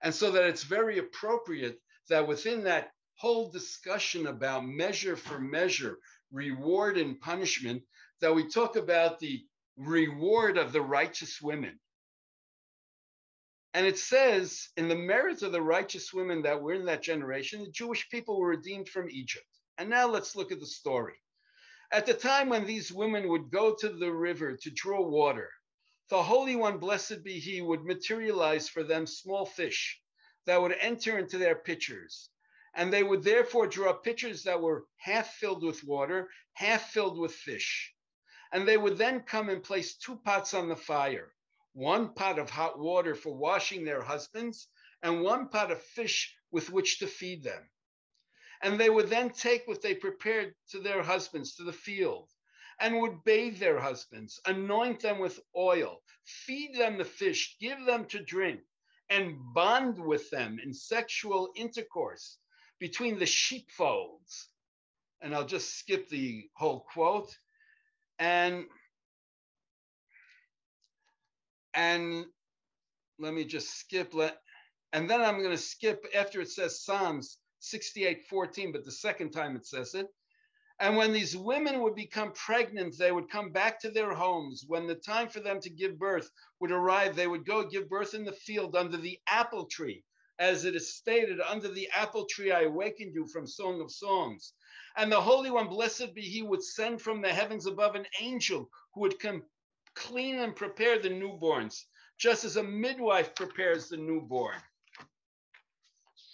And so that it's very appropriate that within that whole discussion about measure for measure, reward and punishment, that we talk about the reward of the righteous women. And it says, in the merit of the righteous women that were in that generation, the Jewish people were redeemed from Egypt. And now let's look at the story. At the time when these women would go to the river to draw water, the Holy One, blessed be He, would materialize for them small fish that would enter into their pitchers. And they would therefore draw pitchers that were half filled with water, half filled with fish. And they would then come and place 2 pots on the fire, 1 pot of hot water for washing their husbands, and 1 pot of fish with which to feed them. And they would then take what they prepared to their husbands to the field, and would bathe their husbands, anoint them with oil, feed them the fish, give them to drink, and bond with them in sexual intercourse between the sheepfolds. And I'll just skip the whole quote. And let me just skip. And then I'm going to skip after it says Psalms 68:14, but the second time it says it. And when these women would become pregnant, they would come back to their homes. When the time for them to give birth would arrive, they would go give birth in the field under the apple tree. As it is stated, under the apple tree I awakened you, from Song of Songs. And the Holy One, blessed be He, would send from the heavens above an angel who would come clean and prepare the newborns, just as a midwife prepares the newborn.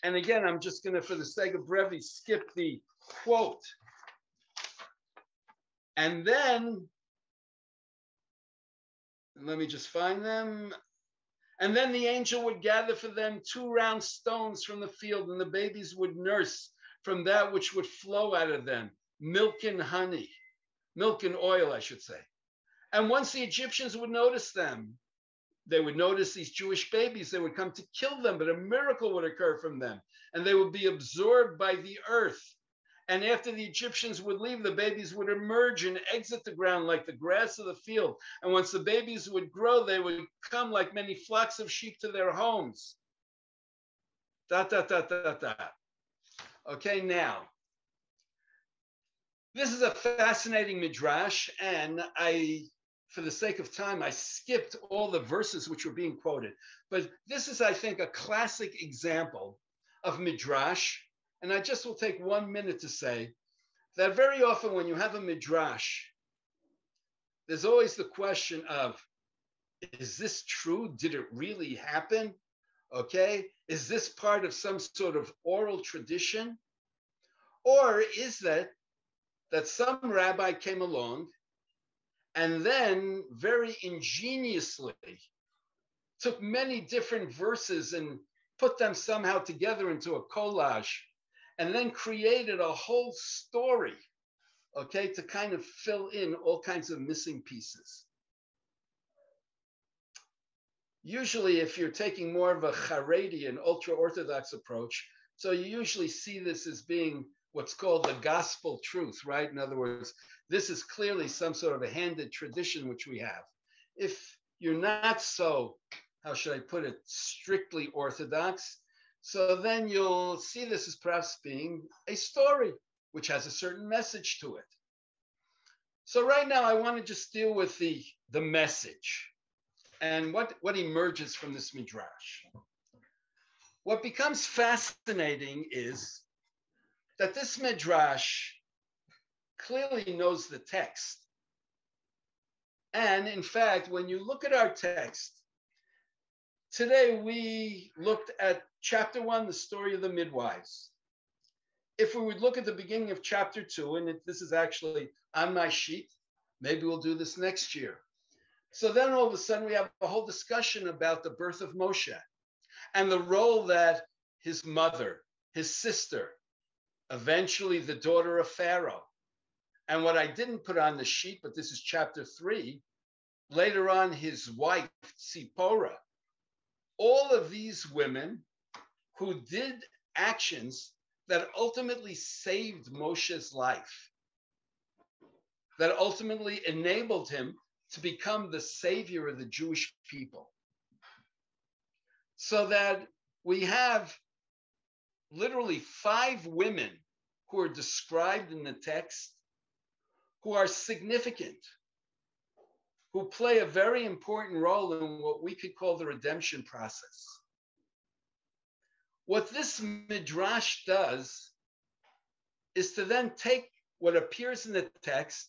And again, I'm just going to, for the sake of brevity, skip the quote. And then, let me just find them. And then the angel would gather for them 2 round stones from the field, and the babies would nurse from that which would flow out of them, milk and honey, milk and oil, I should say. And once the Egyptians would notice them, they would notice these Jewish babies, they would come to kill them, but a miracle would occur from them, and they would be absorbed by the earth. And after the Egyptians would leave, the babies would emerge and exit the ground like the grass of the field. And once the babies would grow, they would come like many flocks of sheep to their homes. ... Okay, now, this is a fascinating midrash, and for the sake of time, I skipped all the verses which were being quoted. But this is, I think, a classic example of midrash. And I just will take 1 minute to say that very often when you have a midrash, there's always the question of, is this true? Did it really happen? Okay, is this part of some sort of oral tradition? Or is that some rabbi came along and then very ingeniously took many different verses and put them somehow together into a collage, and then created a whole story, okay, to kind of fill in all kinds of missing pieces. Usually, if you're taking more of a Haredi, an ultra-Orthodox approach, so you usually see this as being what's called the gospel truth, right? In other words, this is clearly some sort of a handed tradition which we have. If you're not so, how should I put it, strictly Orthodox, so then you'll see this as perhaps being a story which has a certain message to it. So right now I want to just deal with the message and what emerges from this midrash. What becomes fascinating is that this midrash clearly knows the text. And in fact, when you look at our text, today we looked at chapter 1, the story of the midwives. If we would look at the beginning of chapter 2, and this is actually on my sheet, maybe we'll do this next year. So then all of a sudden we have a whole discussion about the birth of Moshe and the role that his mother, his sister, eventually the daughter of Pharaoh. And what I didn't put on the sheet, but this is chapter 3, later on his wife, Tzipporah. All of these women who did actions that ultimately saved Moshe's life, that ultimately enabled him to become the savior of the Jewish people. So that we have literally 5 women who are described in the text who are significant, who play a very important role in what we could call the redemption process. What this midrash does is to then take what appears in the text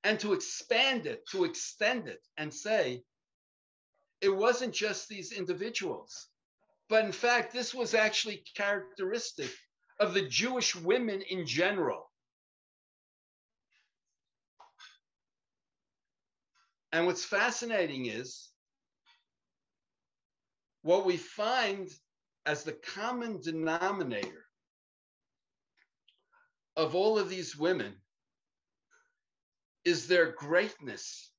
and to expand it, to extend it, and say, it wasn't just these individuals, but in fact, this was actually characteristic of the Jewish women in general. And what's fascinating is what we find as the common denominator of all of these women is their greatness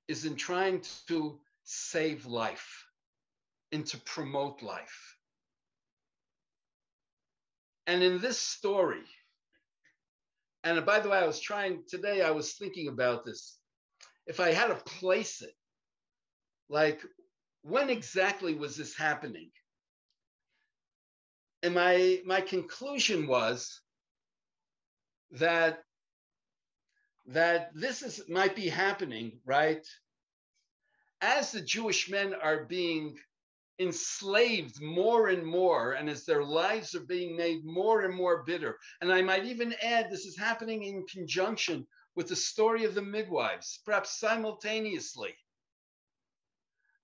is in trying to save life and to promote life. And in this story, and by the way, I was thinking about this. If I had to place it, like when exactly was this happening? And my conclusion was that this might be happening, right? As the Jewish men are being enslaved more and more, and as their lives are being made more and more bitter. And I might even add, this is happening in conjunction with the story of the midwives, perhaps simultaneously.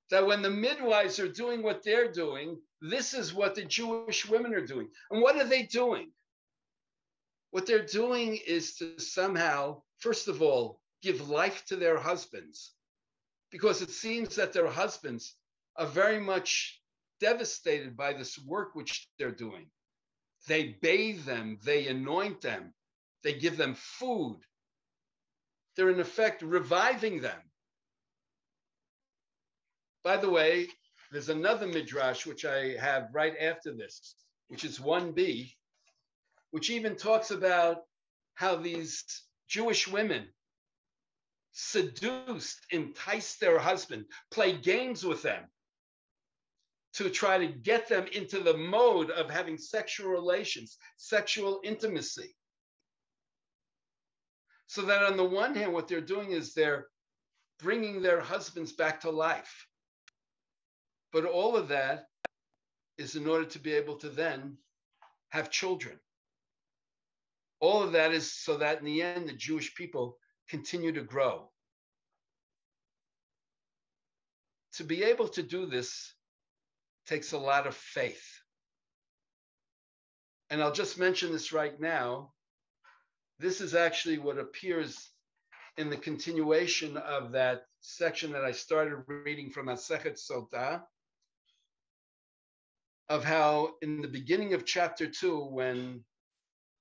That when the midwives are doing what they're doing, this is what the Jewish women are doing. And what are they doing? What they're doing is to somehow, first of all, give life to their husbands, because it seems that their husbands are very much devastated by this work which they're doing. They bathe them, they anoint them, they give them food. They're in effect reviving them. By the way, there's another midrash which I have right after this, which is 1b, which even talks about how these Jewish women seduced, enticed their husband, played games with them to try to get them into the mode of having sexual relations, sexual intimacy. So that on the one hand, what they're doing is they're bringing their husbands back to life. But all of that is in order to be able to then have children. All of that is so that in the end, the Jewish people continue to grow. To be able to do this takes a lot of faith. And I'll just mention this right now. This is actually what appears in the continuation of that section that I started reading from Masechet Sotah, of how in the beginning of chapter 2, when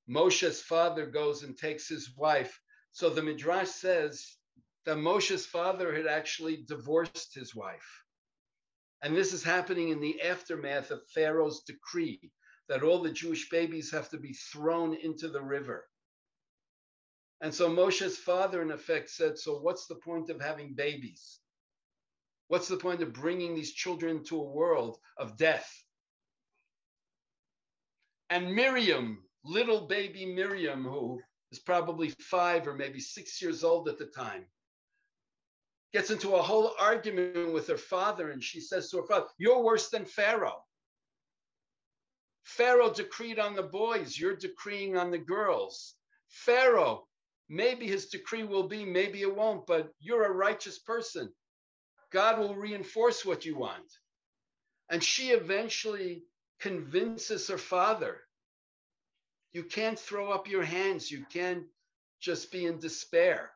Moshe's father goes and takes his wife, so the Midrash says that Moshe's father had actually divorced his wife. And this is happening in the aftermath of Pharaoh's decree that all the Jewish babies have to be thrown into the river. And so Moshe's father, in effect, said, so what's the point of having babies? What's the point of bringing these children into a world of death? And Miriam, little baby Miriam, who is probably 5 or maybe 6 years old at the time, gets into a whole argument with her father, and she says to her father, "You're worse than Pharaoh. Pharaoh decreed on the boys, you're decreeing on the girls. Pharaoh, maybe his decree will be, maybe it won't, but you're a righteous person. God will reinforce what you want." And she eventually convinces her father, you can't throw up your hands. You can't just be in despair.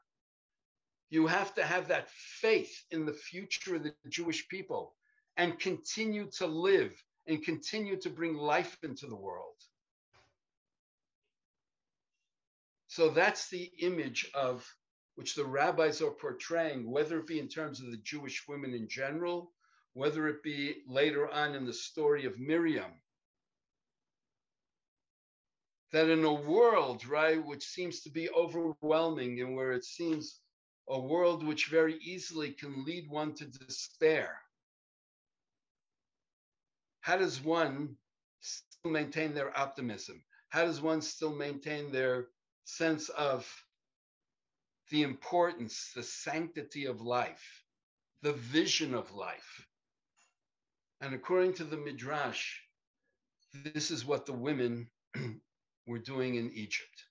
You have to have that faith in the future of the Jewish people and continue to live and continue to bring life into the world. So that's the image of which the rabbis are portraying, whether it be in terms of the Jewish women in general, whether it be later on in the story of Miriam. That in a world, right, which seems to be overwhelming and where it seems a world which very easily can lead one to despair, how does one still maintain their optimism? How does one still maintain their sense of the importance, the sanctity of life, the vision of life? And according to the Midrash, this is what the women were doing in Egypt.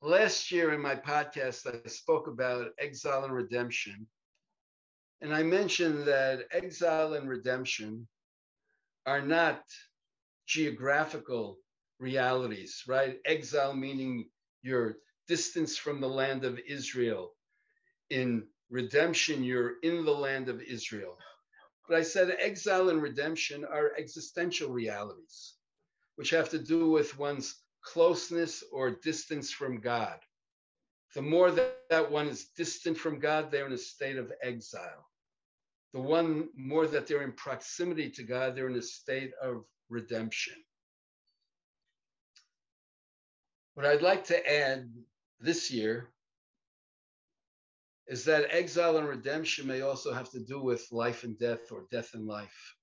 Last year in my podcast, I spoke about exile and redemption. And I mentioned that exile and redemption are not geographical realities, right? Exile meaning you're distanced from the land of Israel. In redemption, you're in the land of Israel. But I said exile and redemption are existential realities, which have to do with one's closeness or distance from God. The more that one is distant from God, they're in a state of exile. The one more that they're in proximity to God, they're in a state of redemption. What I'd like to add this year is that exile and redemption may also have to do with life and death or death and life.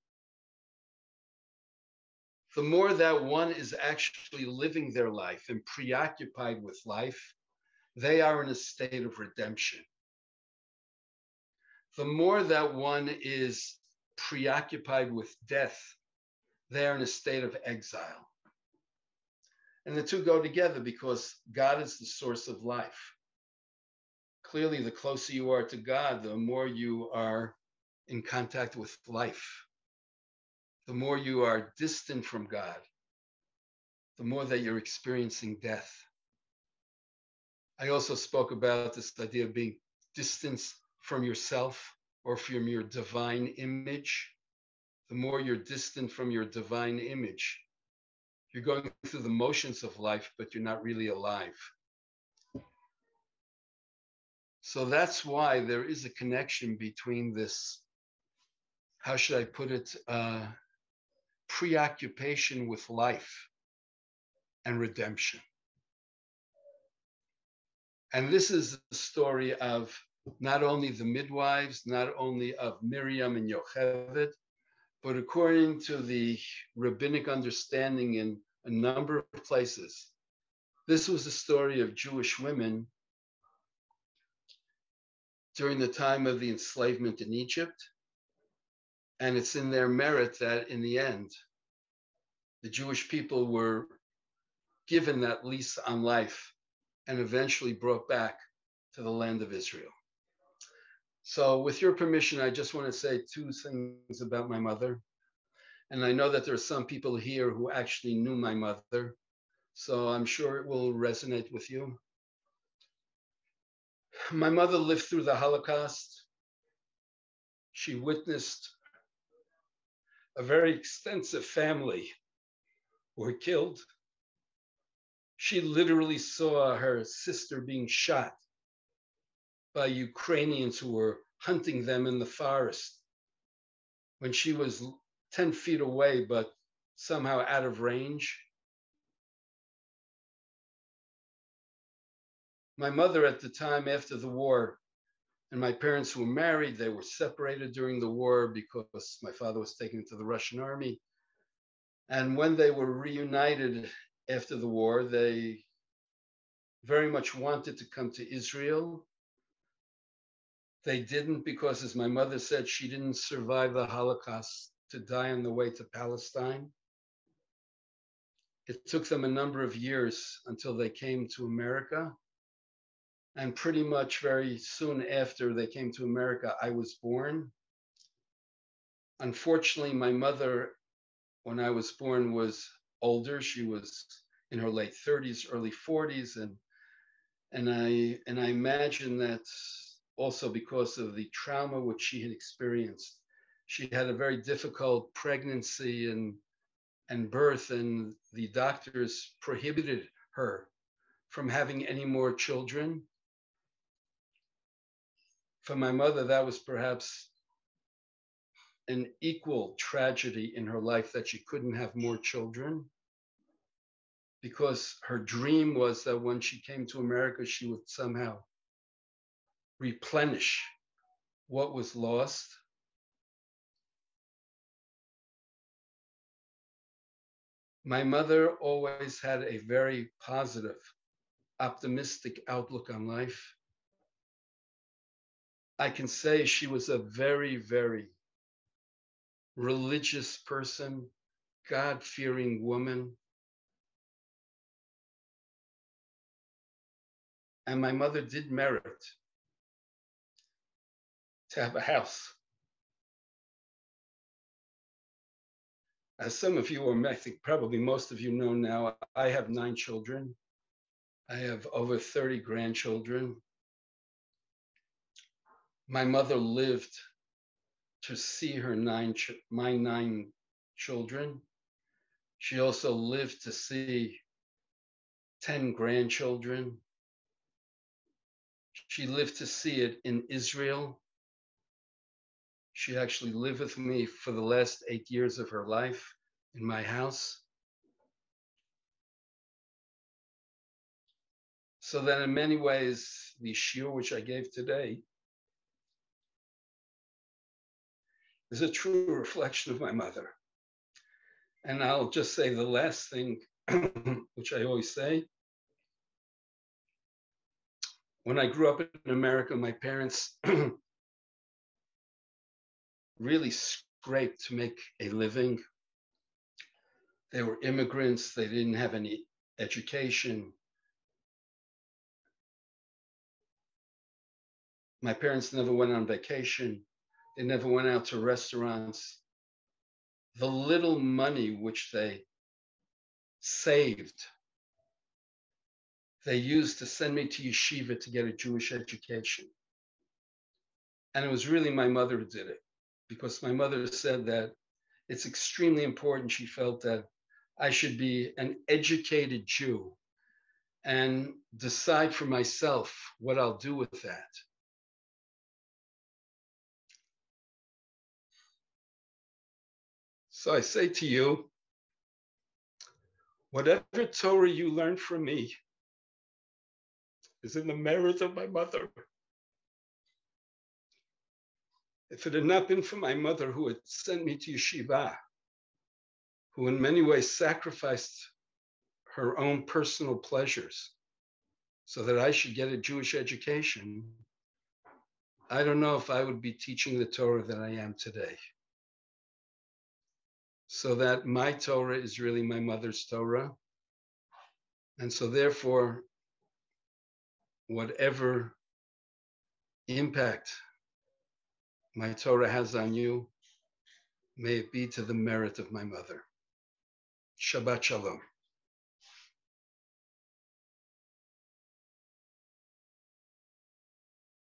The more that one is actually living their life and preoccupied with life, they are in a state of redemption. The more that one is preoccupied with death, they are in a state of exile. And the two go together because God is the source of life. Clearly, the closer you are to God, the more you are in contact with life. The more you are distant from God, the more that you're experiencing death. I also spoke about this idea of being distanced from yourself or from your divine image. The more you're distant from your divine image, you're going through the motions of life, but you're not really alive. So that's why there is a connection between this, how should I put it, preoccupation with life and redemption. And this is the story of not only the midwives, not only of Miriam and Yocheved, but according to the rabbinic understanding in a number of places, this was the story of Jewish women during the time of the enslavement in Egypt. And it's in their merit that in the end, the Jewish people were given that lease on life and eventually brought back to the land of Israel. So with your permission, I just want to say 2 things about my mother. And I know that there are some people here who actually knew my mother, so I'm sure it will resonate with you. My mother lived through the Holocaust. She witnessed a very extensive family who were killed. She literally saw her sister being shot by Ukrainians who were hunting them in the forest when she was 10 feet away, but somehow out of range. My mother at the time after the war, And my parents were married. They were separated during the war because my father was taken into the Russian army. And when they were reunited after the war, they very much wanted to come to Israel. They didn't because, as my mother said, she didn't survive the Holocaust to die on the way to Palestine. It took them a number of years until they came to America. And pretty much very soon after they came to America, I was born. Unfortunately, my mother, when I was born, was older. She was in her late 30s, early 40s, and I imagine that also because of the trauma which she had experienced. She had a very difficult pregnancy and birth, and the doctors prohibited her from having any more children. For my mother, that was perhaps an equal tragedy in her life, that she couldn't have more children, because her dream was that when she came to America, she would somehow replenish what was lost. My mother always had a very positive, optimistic outlook on life. I can say she was a very, very religious person, God-fearing woman. And my mother did merit to have a house. As some of you, or I think probably most of you know now, I have 9 children. I have over 30 grandchildren. My mother lived to see my 9 children. She also lived to see 10 grandchildren. She lived to see it in Israel. She actually lived with me for the last 8 years of her life in my house. So that in many ways, the shiur which I gave today is a true reflection of my mother. And I'll just say the last thing, which I always say. When I grew up in America, my parents really scraped to make a living. They were immigrants. They didn't have any education. My parents never went on vacation. They never went out to restaurants. The little money which they saved, they used to send me to yeshiva to get a Jewish education. And it was really my mother who did it, because my mother said that it's extremely important. She felt that I should be an educated Jew and decide for myself what I'll do with that. So I say to you, whatever Torah you learn from me is in the merit of my mother. If it had not been for my mother, who had sent me to yeshiva, who in many ways sacrificed her own personal pleasures so that I should get a Jewish education, I don't know if I would be teaching the Torah that I am today. So that my Torah is really my mother's Torah. And so therefore, whatever impact my Torah has on you, may it be to the merit of my mother. Shabbat Shalom.